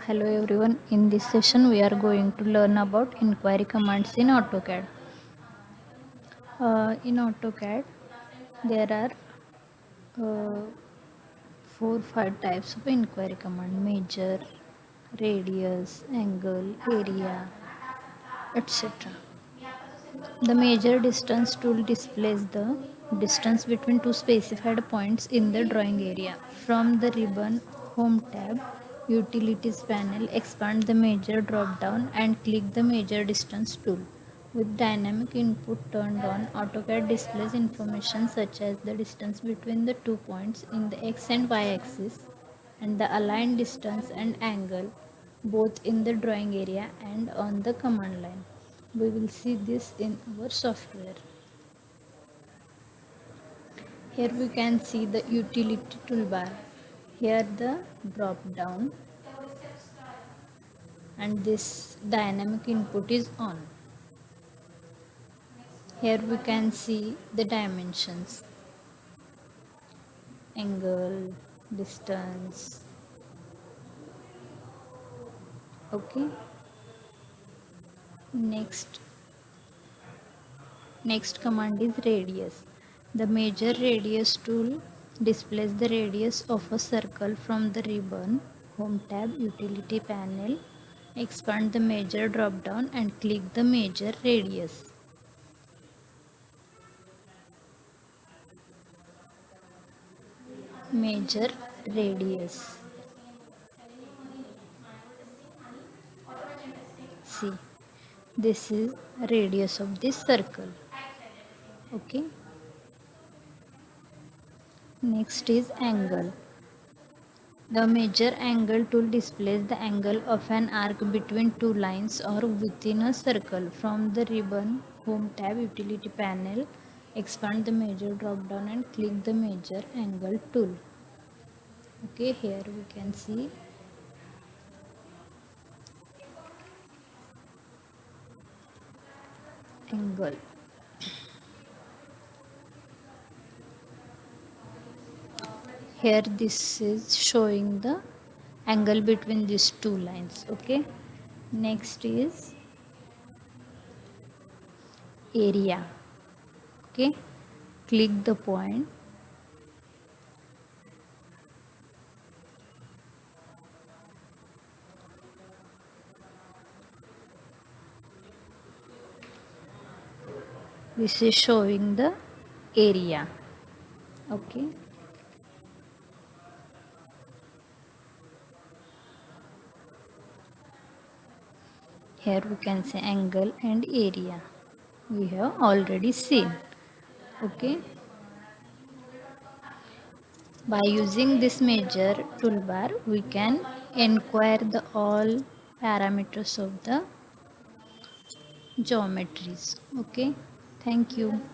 Hello everyone, in this session we are going to learn about inquiry commands in AutoCAD. In AutoCAD there are 4-5 types of inquiry command: measure, radius, angle, area, etc. The measure distance tool displays the distance between two specified points in the drawing area. From the ribbon Home tab, Utilities panel, expand the measure drop down and click the measure distance tool. With dynamic input turned on, AutoCAD displays information such as the distance between the 2 points in the x and y axis and the aligned distance and angle both in the drawing area and on the command line. We will see this in our software. Here we can see the utility toolbar. Here the drop down and this dynamic input is on. Here we can see the dimensions: angle, distance. Okay. Next command is radius. The measure radius tool displays the radius of a circle from the ribbon Home tab, Utility panel. Expand the measure drop down and click the measure radius. Measure radius. See, this is radius of this circle. Okay. Next is angle. The measure angle tool displays the angle of an arc between two lines or within a circle. From the ribbon Home tab, Utility panel, expand the measure drop down and click the measure angle tool. Okay, here we can see angle. Here this is showing the angle between these two lines. Okay, next is area. Okay, click the point. This is showing the area. Okay, here we can say angle and area. We have already seen. Okay, by using this measure toolbar we can inquire the all parameters of the geometries. Okay, thank you.